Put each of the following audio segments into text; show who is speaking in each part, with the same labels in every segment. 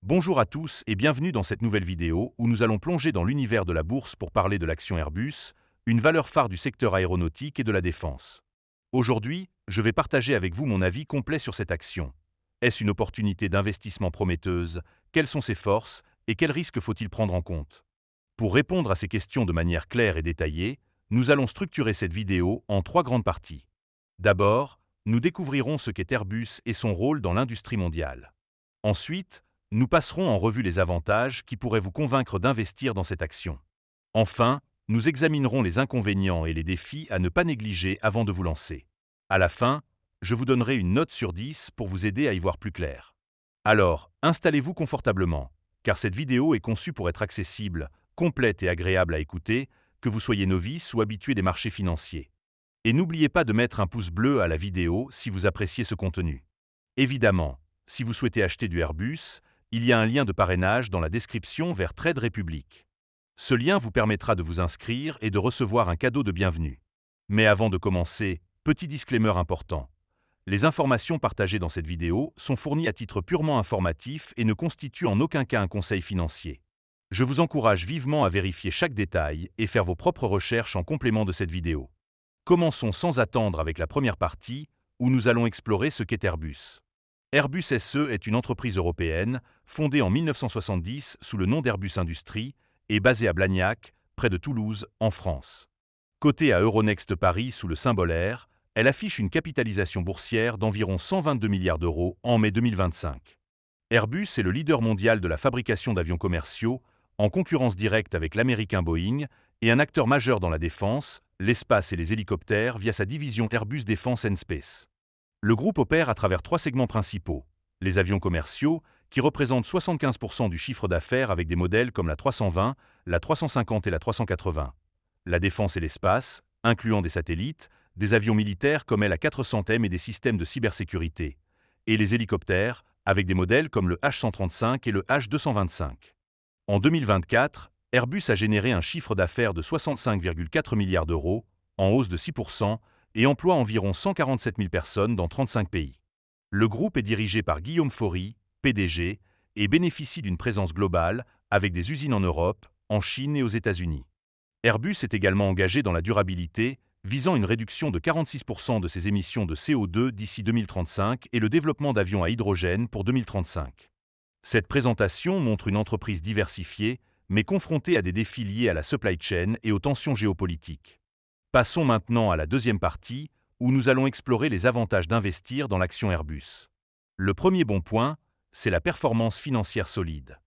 Speaker 1: Bonjour à tous et bienvenue dans cette nouvelle vidéo où nous allons plonger dans l'univers de la bourse pour parler de l'action Airbus, une valeur phare du secteur aéronautique et de la défense. Aujourd'hui, je vais partager avec vous mon avis complet sur cette action. Est-ce une opportunité d'investissement prometteuse? Quelles sont ses forces et quels risques faut-il prendre en compte? Pour répondre à ces questions de manière claire et détaillée, nous allons structurer cette vidéo en trois grandes parties. D'abord, nous découvrirons ce qu'est Airbus et son rôle dans l'industrie mondiale. Ensuite, nous passerons en revue les avantages qui pourraient vous convaincre d'investir dans cette action. Enfin, nous examinerons les inconvénients et les défis à ne pas négliger avant de vous lancer. À la fin, je vous donnerai une note sur 10 pour vous aider à y voir plus clair. Alors, installez-vous confortablement, car cette vidéo est conçue pour être accessible, complète et agréable à écouter, que vous soyez novice ou habitué des marchés financiers. Et n'oubliez pas de mettre un pouce bleu à la vidéo si vous appréciez ce contenu. Évidemment, si vous souhaitez acheter du Airbus, il y a un lien de parrainage dans la description vers Trade Republic. Ce lien vous permettra de vous inscrire et de recevoir un cadeau de bienvenue. Mais avant de commencer, petit disclaimer important. Les informations partagées dans cette vidéo sont fournies à titre purement informatif et ne constituent en aucun cas un conseil financier. Je vous encourage vivement à vérifier chaque détail et faire vos propres recherches en complément de cette vidéo. Commençons sans attendre avec la première partie, où nous allons explorer ce qu'est Airbus. Airbus SE est une entreprise européenne, fondée en 1970 sous le nom d'Airbus Industrie et basée à Blagnac, près de Toulouse, en France. Cotée à Euronext Paris sous le symbole R, elle affiche une capitalisation boursière d'environ 122 milliards d'euros en mai 2025. Airbus est le leader mondial de la fabrication d'avions commerciaux, en concurrence directe avec l'américain Boeing, et un acteur majeur dans la défense, l'espace et les hélicoptères via sa division Airbus Defence and Space. Le groupe opère à travers trois segments principaux. Les avions commerciaux, qui représentent 75% du chiffre d'affaires avec des modèles comme la 320, la 350 et la 380. La défense et l'espace, incluant des satellites, des avions militaires comme la 400M et des systèmes de cybersécurité. Et les hélicoptères, avec des modèles comme le H135 et le H225. En 2024, Airbus a généré un chiffre d'affaires de 65,4 milliards d'euros, en hausse de 6%, et emploie environ 147 000 personnes dans 35 pays. Le groupe est dirigé par Guillaume Faury, PDG, et bénéficie d'une présence globale, avec des usines en Europe, en Chine et aux États-Unis. Airbus est également engagé dans la durabilité, visant une réduction de 46% de ses émissions de CO2 d'ici 2035 et le développement d'avions à hydrogène pour 2035. Cette présentation montre une entreprise diversifiée, mais confrontée à des défis liés à la supply chain et aux tensions géopolitiques. Passons maintenant à la deuxième partie, où nous allons explorer les avantages d'investir dans l'action Airbus. Le premier bon point, c'est la performance financière solide.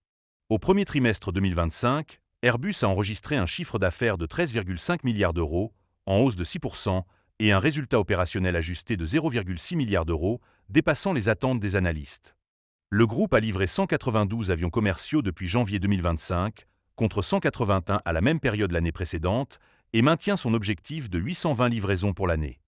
Speaker 1: Au premier trimestre 2025, Airbus a enregistré un chiffre d'affaires de 13,5 milliards d'euros, en hausse de 6%, et un résultat opérationnel ajusté de 0,6 milliards d'euros, dépassant les attentes des analystes. Le groupe a livré 192 avions commerciaux depuis janvier 2025, contre 181 à la même période l'année précédente, et maintient son objectif de 820 livraisons pour l'année.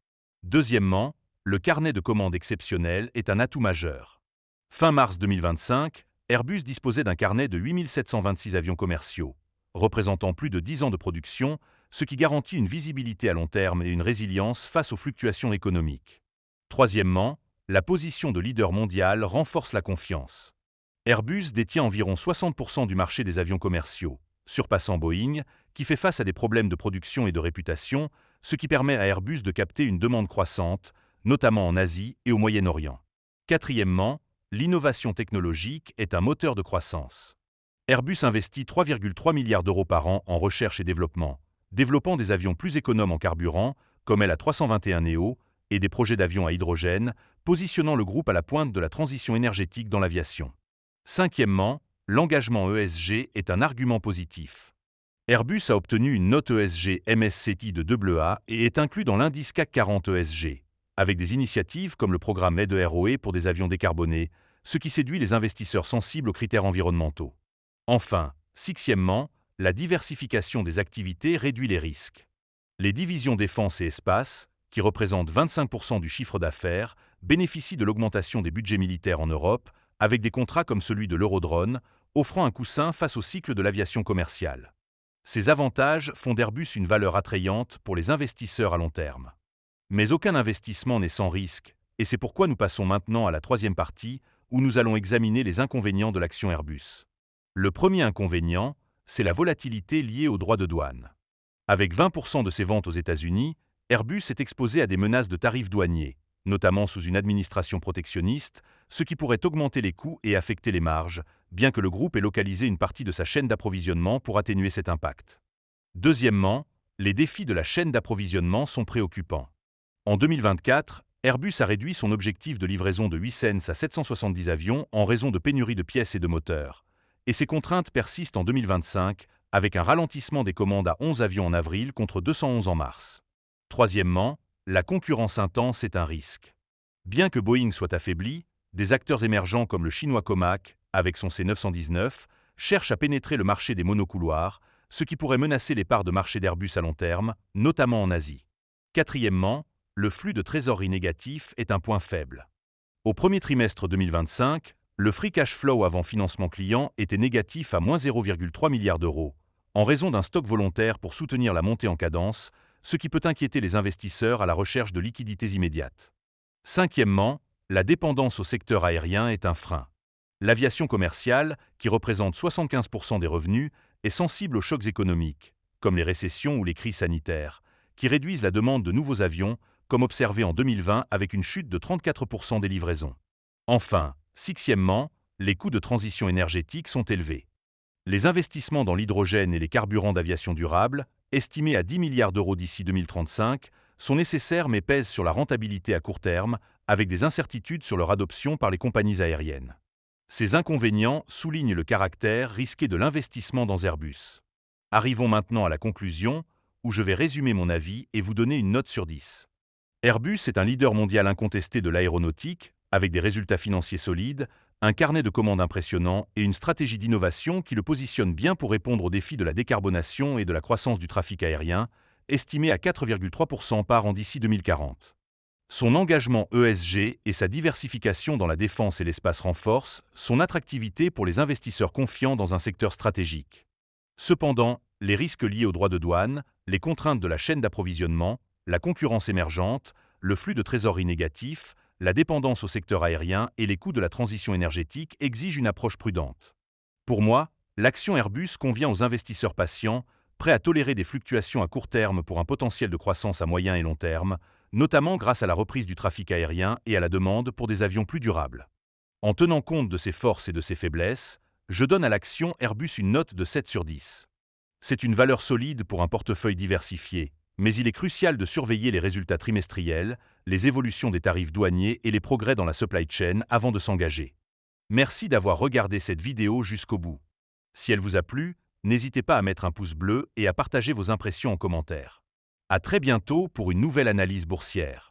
Speaker 1: Deuxièmement, le carnet de commandes exceptionnel est un atout majeur. Fin mars 2025, Airbus disposait d'un carnet de 8 726 avions commerciaux, représentant plus de 10 ans de production, ce qui garantit une visibilité à long terme et une résilience face aux fluctuations économiques. Troisièmement, la position de leader mondial renforce la confiance. Airbus détient environ 60% du marché des avions commerciaux, surpassant Boeing, qui fait face à des problèmes de production et de réputation, ce qui permet à Airbus de capter une demande croissante, notamment en Asie et au Moyen-Orient. Quatrièmement, l'innovation technologique est un moteur de croissance. Airbus investit 3,3 milliards d'euros par an en recherche et développement, développant des avions plus économes en carburant, comme la 321 Neo, et des projets d'avions à hydrogène, positionnant le groupe à la pointe de la transition énergétique dans l'aviation. Cinquièmement, l'engagement ESG est un argument positif. Airbus a obtenu une note ESG MSCI de AA et est inclus dans l'indice CAC 40 ESG, avec des initiatives comme le programme AIDE-ROE pour des avions décarbonés, ce qui séduit les investisseurs sensibles aux critères environnementaux. Enfin, sixièmement, la diversification des activités réduit les risques. Les divisions défense et espace, qui représentent 25% du chiffre d'affaires, bénéficient de l'augmentation des budgets militaires en Europe, avec des contrats comme celui de l'Eurodrone, offrant un coussin face au cycle de l'aviation commerciale. Ces avantages font d'Airbus une valeur attrayante pour les investisseurs à long terme. Mais aucun investissement n'est sans risque, et c'est pourquoi nous passons maintenant à la troisième partie, où nous allons examiner les inconvénients de l'action Airbus. Le premier inconvénient, c'est la volatilité liée aux droits de douane. Avec 20% de ses ventes aux États-Unis, Airbus est exposé à des menaces de tarifs douaniers, notamment sous une administration protectionniste, ce qui pourrait augmenter les coûts et affecter les marges, bien que le groupe ait localisé une partie de sa chaîne d'approvisionnement pour atténuer cet impact. Deuxièmement, les défis de la chaîne d'approvisionnement sont préoccupants. En 2024, Airbus a réduit son objectif de livraison de 800 à 770 avions en raison de pénuries de pièces et de moteurs, et ces contraintes persistent en 2025, avec un ralentissement des commandes à 11 avions en avril contre 211 en mars. Troisièmement, la concurrence intense est un risque. Bien que Boeing soit affaibli, des acteurs émergents comme le chinois Comac, avec son C919, cherchent à pénétrer le marché des monocouloirs, ce qui pourrait menacer les parts de marché d'Airbus à long terme, notamment en Asie. Quatrièmement, le flux de trésorerie négatif est un point faible. Au premier trimestre 2025, le free cash flow avant financement client était négatif à moins 0,3 milliard d'euros, en raison d'un stock volontaire pour soutenir la montée en cadence, ce qui peut inquiéter les investisseurs à la recherche de liquidités immédiates. Cinquièmement, la dépendance au secteur aérien est un frein. L'aviation commerciale, qui représente 75% des revenus, est sensible aux chocs économiques, comme les récessions ou les crises sanitaires, qui réduisent la demande de nouveaux avions, comme observé en 2020 avec une chute de 34% des livraisons. Enfin, sixièmement, les coûts de transition énergétique sont élevés. Les investissements dans l'hydrogène et les carburants d'aviation durable, estimés à 10 milliards d'euros d'ici 2035, sont nécessaires mais pèsent sur la rentabilité à court terme, avec des incertitudes sur leur adoption par les compagnies aériennes. Ces inconvénients soulignent le caractère risqué de l'investissement dans Airbus. Arrivons maintenant à la conclusion, où je vais résumer mon avis et vous donner une note sur 10. Airbus est un leader mondial incontesté de l'aéronautique, avec des résultats financiers solides, un carnet de commandes impressionnant et une stratégie d'innovation qui le positionne bien pour répondre aux défis de la décarbonation et de la croissance du trafic aérien, estimé à 4,3% par an d'ici 2040. Son engagement ESG et sa diversification dans la défense et l'espace renforcent son attractivité pour les investisseurs confiants dans un secteur stratégique. Cependant, les risques liés aux droits de douane, les contraintes de la chaîne d'approvisionnement, la concurrence émergente, le flux de trésorerie négatif, la dépendance au secteur aérien et les coûts de la transition énergétique exigent une approche prudente. Pour moi, l'action Airbus convient aux investisseurs patients, prêts à tolérer des fluctuations à court terme pour un potentiel de croissance à moyen et long terme, notamment grâce à la reprise du trafic aérien et à la demande pour des avions plus durables. En tenant compte de ses forces et de ses faiblesses, je donne à l'action Airbus une note de 7 sur 10. C'est une valeur solide pour un portefeuille diversifié, mais il est crucial de surveiller les résultats trimestriels, les évolutions des tarifs douaniers et les progrès dans la supply chain avant de s'engager. Merci d'avoir regardé cette vidéo jusqu'au bout. Si elle vous a plu, n'hésitez pas à mettre un pouce bleu et à partager vos impressions en commentaire. À très bientôt pour une nouvelle analyse boursière.